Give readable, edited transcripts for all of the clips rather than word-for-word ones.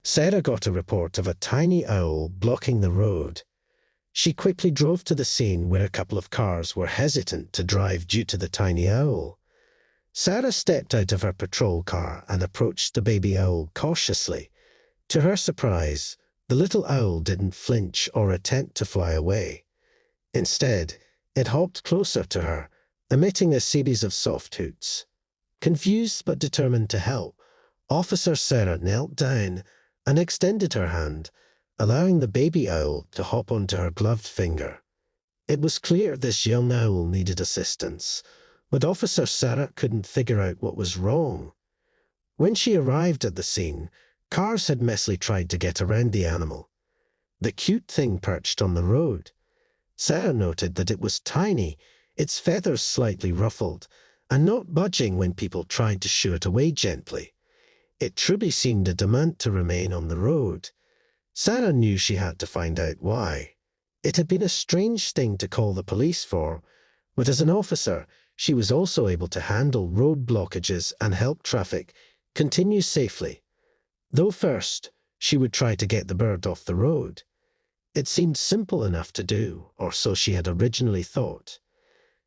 Sarah got a report of a tiny owl blocking the road. She quickly drove to the scene where a couple of cars were hesitant to drive due to the tiny owl. Sarah stepped out of her patrol car and approached the baby owl cautiously. To her surprise, the little owl didn't flinch or attempt to fly away. Instead, it hopped closer to her, emitting a series of soft hoots. Confused but determined to help, Officer Sarah knelt down and extended her hand, allowing the baby owl to hop onto her gloved finger. It was clear this young owl needed assistance, but Officer Sarah couldn't figure out what was wrong. When she arrived at the scene, cars had messily tried to get around the animal. The cute thing perched on the road. Sarah noted that it was tiny, its feathers slightly ruffled, and not budging when people tried to shoo it away gently. It truly seemed adamant to remain on the road. Sarah knew she had to find out why. It had been a strange thing to call the police for, but as an officer, she was also able to handle road blockages and help traffic continue safely. Though first, she would try to get the bird off the road. It seemed simple enough to do, or so she had originally thought.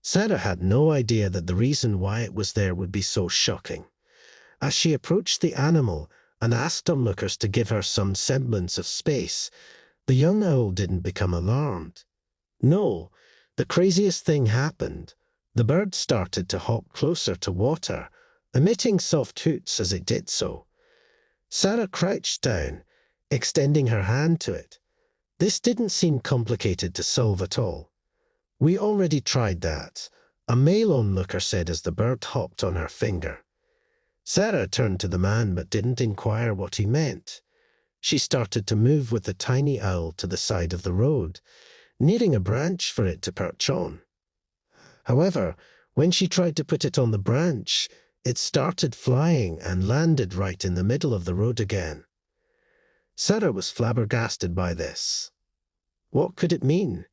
Sarah had no idea that the reason why it was there would be so shocking. As she approached the animal and asked onlookers to give her some semblance of space, the young owl didn't become alarmed. No, the craziest thing happened. The bird started to hop closer to water, emitting soft hoots as it did so. Sarah crouched down, extending her hand to it. This didn't seem complicated to solve at all. "We already tried that," a male onlooker said as the bird hopped on her finger. Sarah turned to the man but didn't inquire what he meant. She started to move with the tiny owl to the side of the road, needing a branch for it to perch on. However, when she tried to put it on the branch, it started flying and landed right in the middle of the road again. Sarah was flabbergasted by this. What could it mean?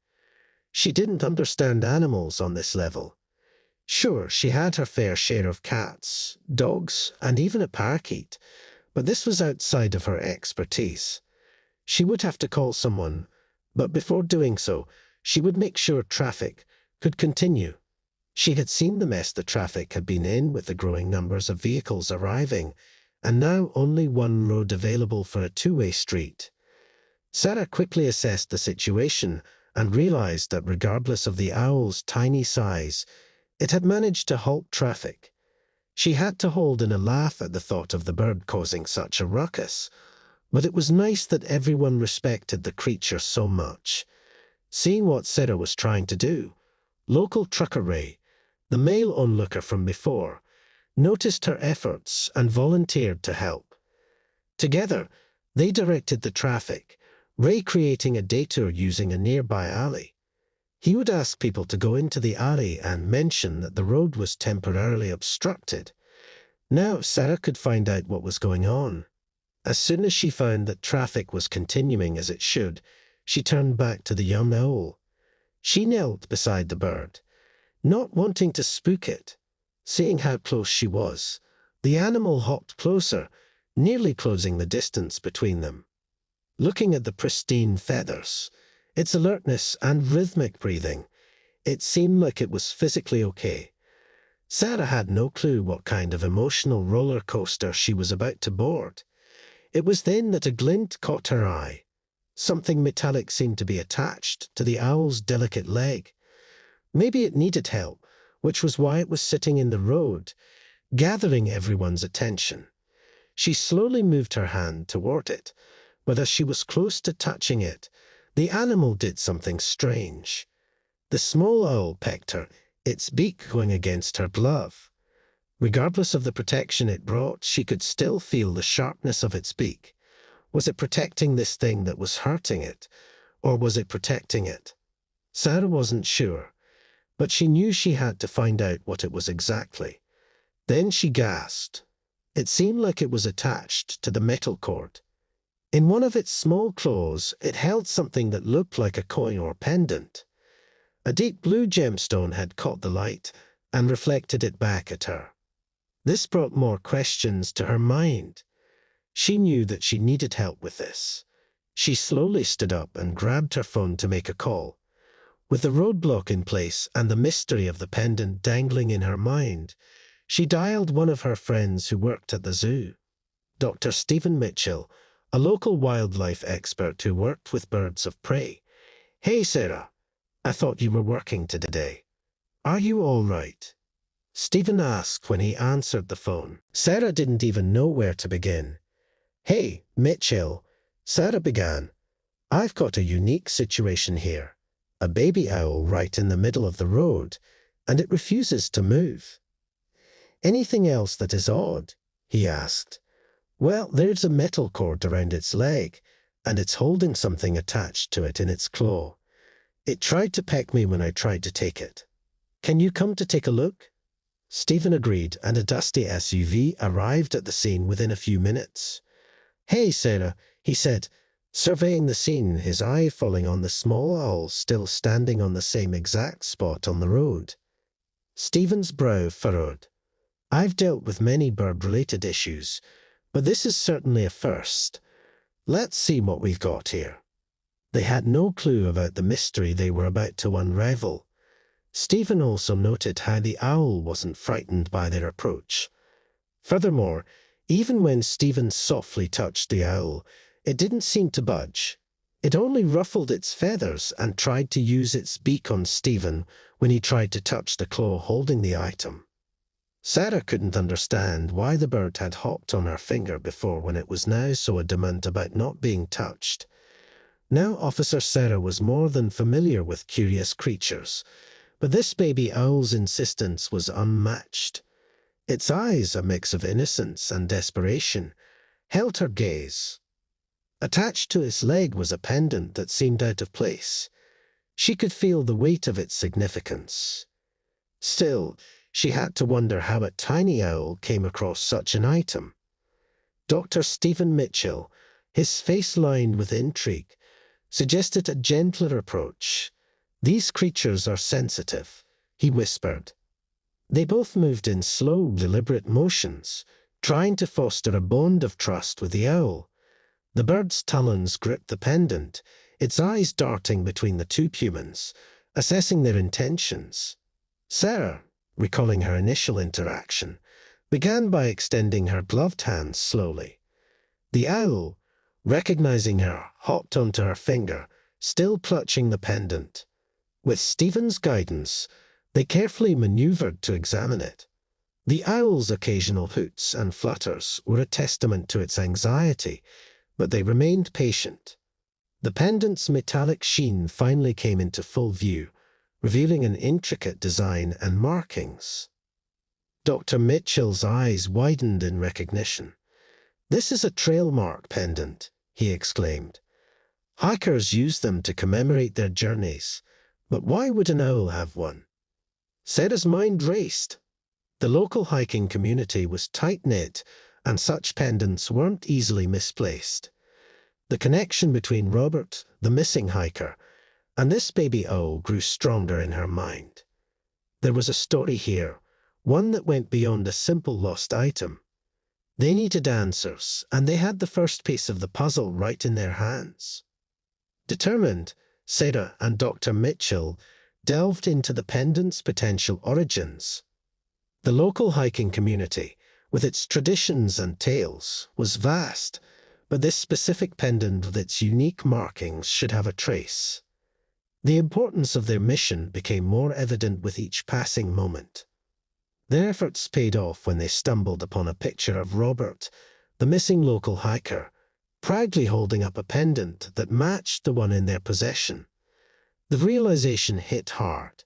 She didn't understand animals on this level. Sure, she had her fair share of cats, dogs, and even a parakeet, but this was outside of her expertise. She would have to call someone, but before doing so, she would make sure traffic could continue. She had seen the mess the traffic had been in with the growing numbers of vehicles arriving, and now only one road available for a two-way street. Sarah quickly assessed the situation and realized that regardless of the owl's tiny size, it had managed to halt traffic. She had to hold in a laugh at the thought of the bird causing such a ruckus, but it was nice that everyone respected the creature so much. Seeing what Sarah was trying to do, local trucker Ray, the male onlooker from before, noticed her efforts and volunteered to help. Together, they directed the traffic, Ray creating a detour using a nearby alley. He would ask people to go into the alley and mention that the road was temporarily obstructed. Now Sarah could find out what was going on. As soon as she found that traffic was continuing as it should, she turned back to the young owl. She knelt beside the bird, not wanting to spook it. Seeing how close she was, the animal hopped closer, nearly closing the distance between them. Looking at the pristine feathers, its alertness and rhythmic breathing, it seemed like it was physically okay. Sarah had no clue what kind of emotional roller coaster she was about to board. It was then that a glint caught her eye. Something metallic seemed to be attached to the owl's delicate leg. Maybe it needed help, which was why it was sitting in the road, gathering everyone's attention. She slowly moved her hand toward it, but as she was close to touching it, the animal did something strange. The small owl pecked her, its beak going against her glove. Regardless of the protection it brought, she could still feel the sharpness of its beak. Was it protecting this thing that was hurting it, or was it protecting it? Sarah wasn't sure, but she knew she had to find out what it was exactly. Then she gasped. It seemed like it was attached to the metal cord. In one of its small claws, it held something that looked like a coin or pendant. A deep blue gemstone had caught the light and reflected it back at her. This brought more questions to her mind. She knew that she needed help with this. She slowly stood up and grabbed her phone to make a call. With the roadblock in place and the mystery of the pendant dangling in her mind, she dialed one of her friends who worked at the zoo. Dr. Stephen Mitchell, a local wildlife expert who worked with birds of prey. "Hey, Sarah, I thought you were working today. Are you all right?" Stephen asked when he answered the phone. Sarah didn't even know where to begin. "Hey, Mitchell," Sarah began. "I've got a unique situation here. A baby owl right in the middle of the road, and it refuses to move." "Anything else that is odd?" he asked. "Well, there's a metal cord around its leg, and it's holding something attached to it in its claw. It tried to peck me when I tried to take it. Can you come to take a look?" Stephen agreed, and a dusty SUV arrived at the scene within a few minutes. "Hey, Sarah," he said, surveying the scene, his eye falling on the small owl still standing on the same exact spot on the road. Stephen's brow furrowed. "I've dealt with many bird-related issues, but this is certainly a first. Let's see what we've got here." They had no clue about the mystery they were about to unravel. Stephen also noted how the owl wasn't frightened by their approach. Furthermore, even when Stephen softly touched the owl, it didn't seem to budge. It only ruffled its feathers and tried to use its beak on Stephen when he tried to touch the claw holding the item. Sarah couldn't understand why the bird had hopped on her finger before when it was now so adamant about not being touched. Now Officer Sarah was more than familiar with curious creatures, but this baby owl's insistence was unmatched. Its eyes, a mix of innocence and desperation, held her gaze. Attached to its leg was a pendant that seemed out of place. She could feel the weight of its significance. Still, she had to wonder how a tiny owl came across such an item. Dr. Stephen Mitchell, his face lined with intrigue, suggested a gentler approach. "These creatures are sensitive," he whispered. They both moved in slow, deliberate motions, trying to foster a bond of trust with the owl. The bird's talons gripped the pendant, its eyes darting between the two humans, assessing their intentions. Sarah, recalling her initial interaction, began by extending her gloved hands slowly. The owl, recognizing her, hopped onto her finger, still clutching the pendant. With Stephen's guidance, they carefully maneuvered to examine it. The owl's occasional hoots and flutters were a testament to its anxiety, but they remained patient. The pendant's metallic sheen finally came into full view, revealing an intricate design and markings. Dr. Mitchell's eyes widened in recognition. "This is a trail mark pendant," he exclaimed. "Hikers use them to commemorate their journeys, but why would an owl have one?" Sarah's mind raced. The local hiking community was tight-knit, and such pendants weren't easily misplaced. The connection between Robert, the missing hiker, and this baby owl grew stronger in her mind. There was a story here, one that went beyond a simple lost item. They needed answers, and they had the first piece of the puzzle right in their hands. Determined, Sarah and Dr. Mitchell delved into the pendant's potential origins. The local hiking community, with its traditions and tales, was vast, but this specific pendant with its unique markings should have a trace. The importance of their mission became more evident with each passing moment. Their efforts paid off when they stumbled upon a picture of Robert, the missing local hiker, proudly holding up a pendant that matched the one in their possession. The realization hit hard.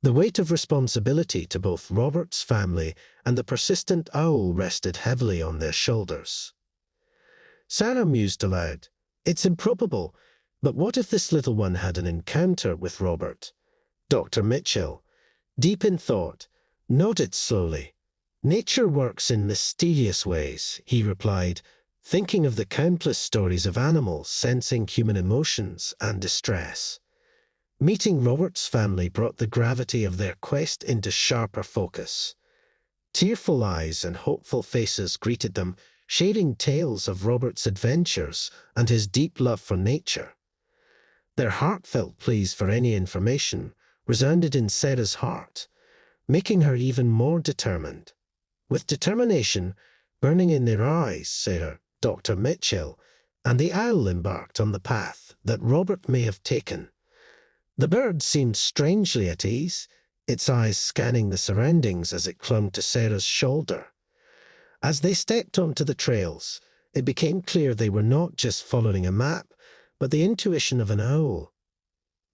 The weight of responsibility to both Robert's family and the persistent owl rested heavily on their shoulders. Sarah mused aloud. "It's improbable, but what if this little one had an encounter with Robert?" Dr. Mitchell, deep in thought, nodded slowly. "Nature works in mysterious ways," he replied, thinking of the countless stories of animals sensing human emotions and distress. Meeting Robert's family brought the gravity of their quest into sharper focus. Tearful eyes and hopeful faces greeted them, sharing tales of Robert's adventures and his deep love for nature. Their heartfelt pleas for any information resounded in Sarah's heart, making her even more determined. With determination burning in their eyes, Sarah, Dr. Mitchell, and the owl embarked on the path that Robert may have taken. The bird seemed strangely at ease, its eyes scanning the surroundings as it clung to Sarah's shoulder. As they stepped onto the trails, it became clear they were not just following a map, but the intuition of an owl.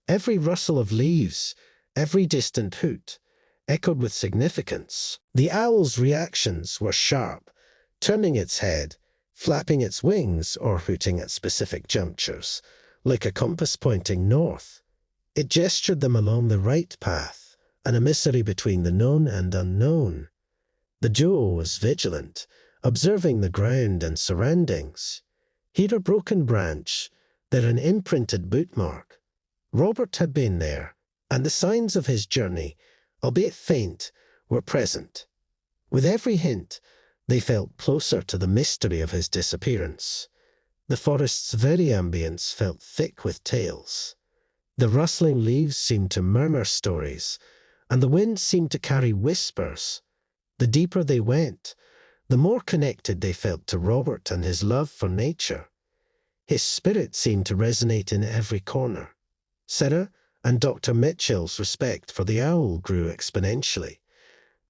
Every rustle of leaves, every distant hoot, echoed with significance. The owl's reactions were sharp, turning its head, flapping its wings, or hooting at specific junctures, like a compass pointing north. It gestured them along the right path, an emissary between the known and unknown. The duo was vigilant, observing the ground and surroundings. Here a broken branch, there an imprinted bootmark. Robert had been there, and the signs of his journey, albeit faint, were present. With every hint, they felt closer to the mystery of his disappearance. The forest's very ambience felt thick with tales. The rustling leaves seemed to murmur stories, and the wind seemed to carry whispers. The deeper they went, the more connected they felt to Robert and his love for nature. His spirit seemed to resonate in every corner. Sarah and Dr. Mitchell's respect for the owl grew exponentially.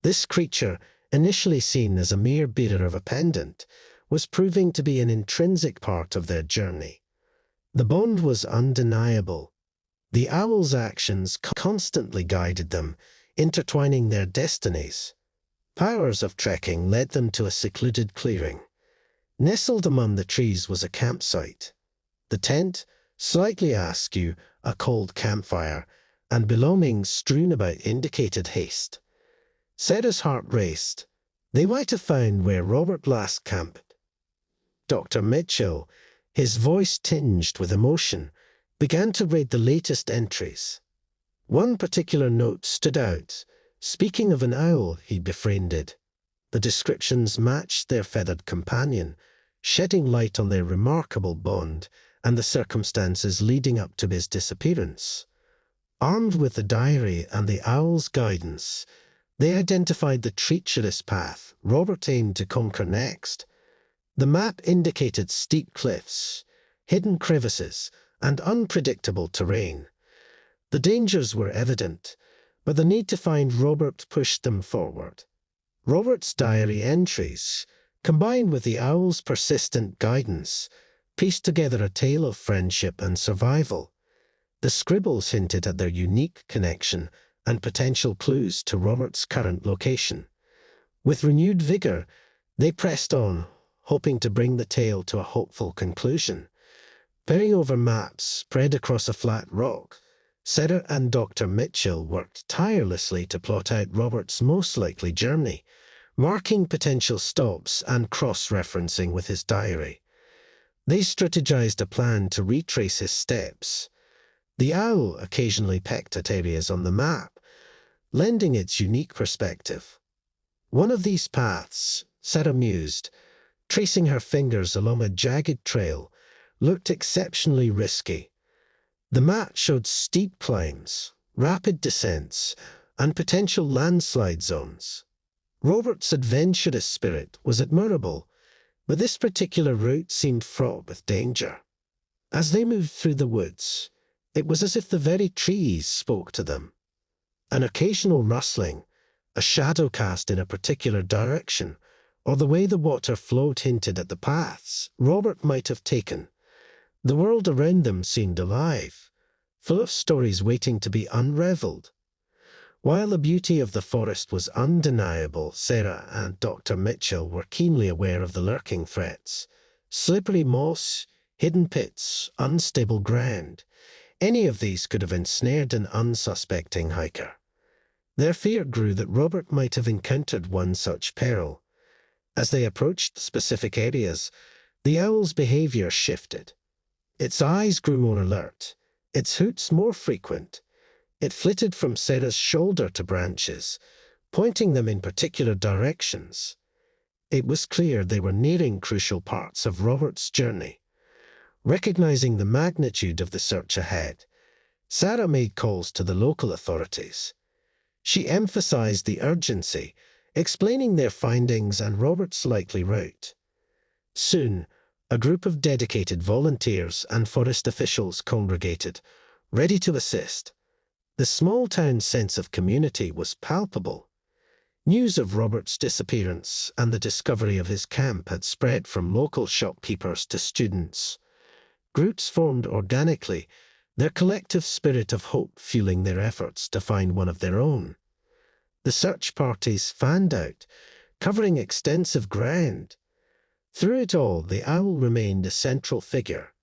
This creature, initially seen as a mere bearer of a pendant, was proving to be an intrinsic part of their journey. The bond was undeniable. The owl's actions constantly guided them, intertwining their destinies. Hours of trekking led them to a secluded clearing. Nestled among the trees was a campsite. The tent, slightly askew, a cold campfire, and belongings strewn about indicated haste. Sarah's heart raced. They might have found where Robert last camped. Dr. Mitchell, his voice tinged with emotion, began to read the latest entries. One particular note stood out, speaking of an owl he'd befriended. The descriptions matched their feathered companion, shedding light on their remarkable bond and the circumstances leading up to his disappearance. Armed with the diary and the owl's guidance, they identified the treacherous path Robert aimed to conquer next. The map indicated steep cliffs, hidden crevices, and unpredictable terrain. The dangers were evident, but the need to find Robert pushed them forward. Robert's diary entries, combined with the owl's persistent guidance, pieced together a tale of friendship and survival. The scribbles hinted at their unique connection and potential clues to Robert's current location. With renewed vigor, they pressed on, hoping to bring the tale to a hopeful conclusion. Peering over maps spread across a flat rock, Sarah and Dr. Mitchell worked tirelessly to plot out Robert's most likely journey, marking potential stops and cross-referencing with his diary. They strategized a plan to retrace his steps. The owl occasionally pecked at areas on the map, lending its unique perspective. One of these paths, Sarah mused, tracing her fingers along a jagged trail, looked exceptionally risky. The map showed steep climbs, rapid descents, and potential landslide zones. Robert's adventurous spirit was admirable, but this particular route seemed fraught with danger. As they moved through the woods, it was as if the very trees spoke to them. An occasional rustling, a shadow cast in a particular direction, or the way the water flowed hinted at the paths Robert might have taken. The world around them seemed alive, full of stories waiting to be unraveled. While the beauty of the forest was undeniable, Sarah and Dr. Mitchell were keenly aware of the lurking threats. Slippery moss, hidden pits, unstable ground. Any of these could have ensnared an unsuspecting hiker. Their fear grew that Robert might have encountered one such peril. As they approached specific areas, the owl's behavior shifted. Its eyes grew more alert, its hoots more frequent. It flitted from Sarah's shoulder to branches, pointing them in particular directions. It was clear they were nearing crucial parts of Robert's journey. Recognizing the magnitude of the search ahead, Sarah made calls to the local authorities. She emphasized the urgency, explaining their findings and Robert's likely route. Soon, a group of dedicated volunteers and forest officials congregated, ready to assist. The small-town sense of community was palpable. News of Robert's disappearance and the discovery of his camp had spread from local shopkeepers to students. Groups formed organically, their collective spirit of hope fueling their efforts to find one of their own. The search parties fanned out, covering extensive ground. Through it all, the owl remained a central figure.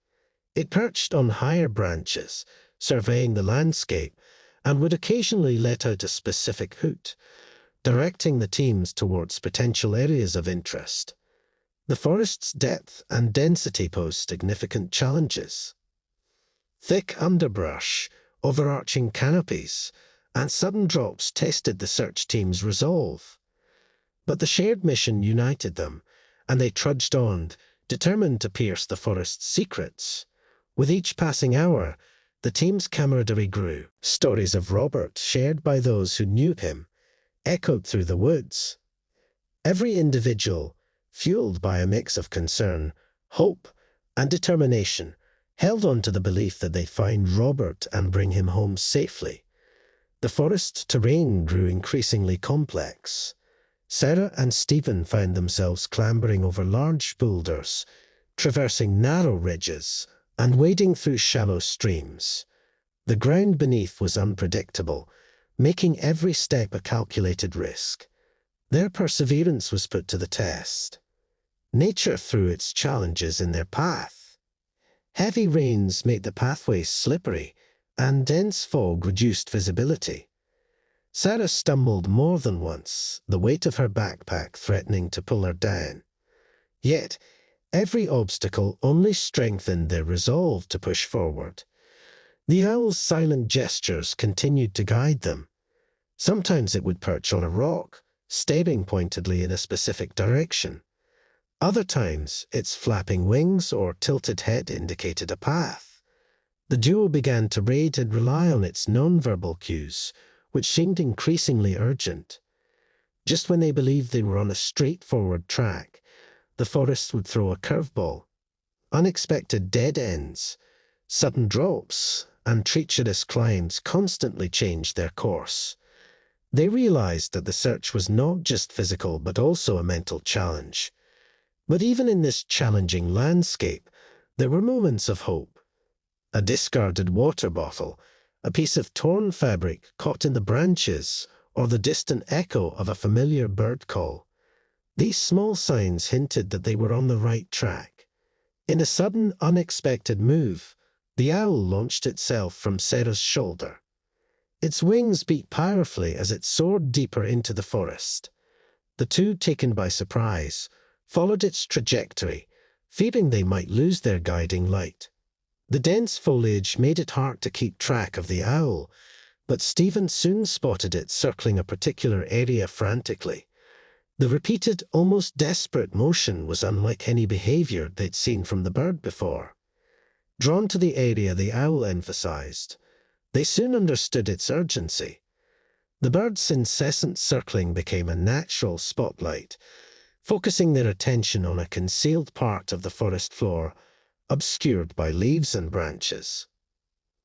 It perched on higher branches, surveying the landscape, and would occasionally let out a specific hoot, directing the teams towards potential areas of interest. The forest's depth and density posed significant challenges. Thick underbrush, overarching canopies, and sudden drops tested the search team's resolve. But the shared mission united them, and they trudged on, determined to pierce the forest's secrets. With each passing hour, the team's camaraderie grew. Stories of Robert, shared by those who knew him, echoed through the woods. Every individual, fueled by a mix of concern, hope, and determination, held on to the belief that they'd find Robert and bring him home safely. The forest terrain grew increasingly complex. Sarah and Stephen found themselves clambering over large boulders, traversing narrow ridges, and wading through shallow streams. The ground beneath was unpredictable, making every step a calculated risk. Their perseverance was put to the test. Nature threw its challenges in their path. Heavy rains made the pathways slippery, and dense fog reduced visibility. Sarah stumbled more than once, the weight of her backpack threatening to pull her down. Yet, every obstacle only strengthened their resolve to push forward. The owl's silent gestures continued to guide them. Sometimes it would perch on a rock, staring pointedly in a specific direction. Other times, its flapping wings or tilted head indicated a path. The duo began to rate and rely on its non-verbal cues, which seemed increasingly urgent. Just when they believed they were on a straightforward track, the forest would throw a curveball. Unexpected dead ends, sudden drops, and treacherous climbs constantly changed their course. They realized that the search was not just physical but also a mental challenge. But even in this challenging landscape, there were moments of hope. A discarded water bottle, a piece of torn fabric caught in the branches, or the distant echo of a familiar bird call. These small signs hinted that they were on the right track. In a sudden, unexpected move, the owl launched itself from Sarah's shoulder. Its wings beat powerfully as it soared deeper into the forest. The two, taken by surprise, followed its trajectory, fearing they might lose their guiding light. The dense foliage made it hard to keep track of the owl, but Stephen soon spotted it circling a particular area frantically. The repeated, almost desperate motion was unlike any behavior they'd seen from the bird before. Drawn to the area the owl emphasized, they soon understood its urgency. The bird's incessant circling became a natural spotlight, focusing their attention on a concealed part of the forest floor, obscured by leaves and branches.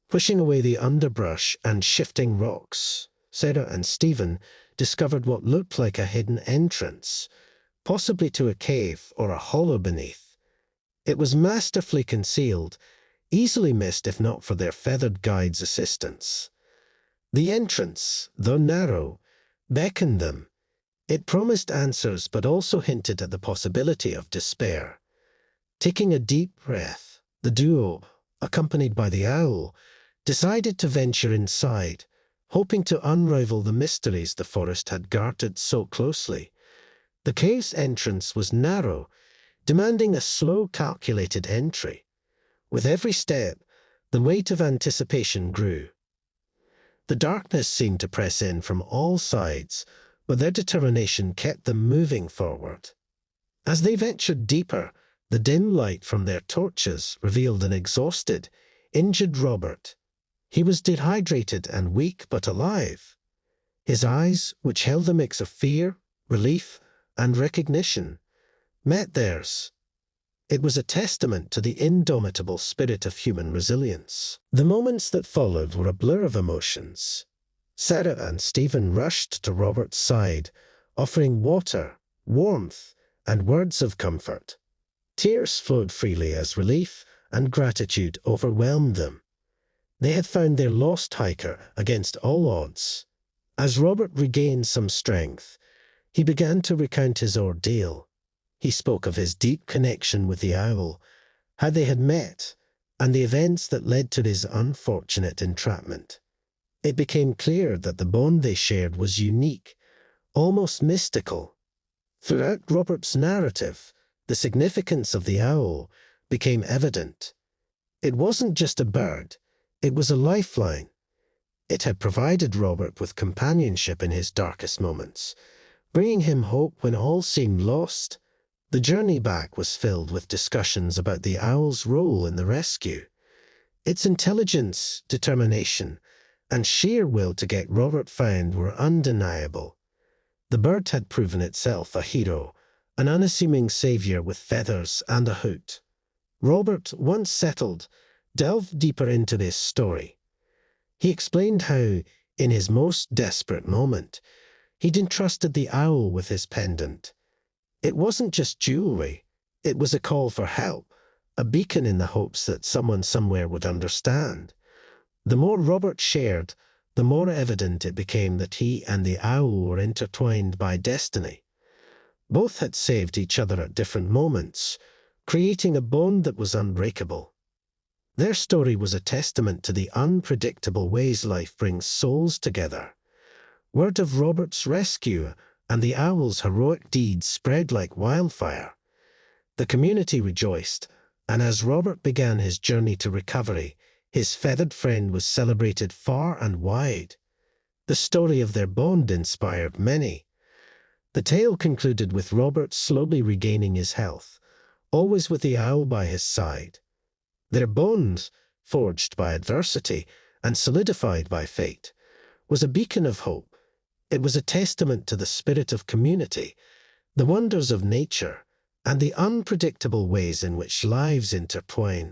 Pushing away the underbrush and shifting rocks, Sarah and Stephen discovered what looked like a hidden entrance, possibly to a cave or a hollow beneath. It was masterfully concealed, easily missed if not for their feathered guide's assistance. The entrance, though narrow, beckoned them. It promised answers but also hinted at the possibility of despair. Taking a deep breath, the duo, accompanied by the owl, decided to venture inside, hoping to unravel the mysteries the forest had guarded so closely. The cave's entrance was narrow, demanding a slow, calculated entry. With every step, the weight of anticipation grew. The darkness seemed to press in from all sides, but their determination kept them moving forward. As they ventured deeper, the dim light from their torches revealed an exhausted, injured Robert. He was dehydrated and weak but alive. His eyes, which held a mix of fear, relief, and recognition, met theirs. It was a testament to the indomitable spirit of human resilience. The moments that followed were a blur of emotions. Sarah and Stephen rushed to Robert's side, offering water, warmth, and words of comfort. Tears flowed freely as relief and gratitude overwhelmed them. They had found their lost hiker against all odds. As Robert regained some strength, he began to recount his ordeal. He spoke of his deep connection with the owl, how they had met, and the events that led to his unfortunate entrapment. It became clear that the bond they shared was unique, almost mystical. Throughout Robert's narrative, the significance of the owl became evident. It wasn't just a bird, it was a lifeline. It had provided Robert with companionship in his darkest moments, bringing him hope when all seemed lost. The journey back was filled with discussions about the owl's role in the rescue. Its intelligence, determination, and sheer will to get Robert found were undeniable. The bird had proven itself a hero, an unassuming savior with feathers and a hoot. Robert, once settled, delved deeper into this story. He explained how, in his most desperate moment, he'd entrusted the owl with his pendant. It wasn't just jewelry, it was a call for help, a beacon in the hopes that someone somewhere would understand. The more Robert shared, the more evident it became that he and the owl were intertwined by destiny. Both had saved each other at different moments, creating a bond that was unbreakable. Their story was a testament to the unpredictable ways life brings souls together. Word of Robert's rescue and the owl's heroic deeds spread like wildfire. The community rejoiced, and as Robert began his journey to recovery, his feathered friend was celebrated far and wide. The story of their bond inspired many. The tale concluded with Robert slowly regaining his health, always with the owl by his side. Their bond, forged by adversity and solidified by fate, was a beacon of hope. It was a testament to the spirit of community, the wonders of nature, and the unpredictable ways in which lives intertwine.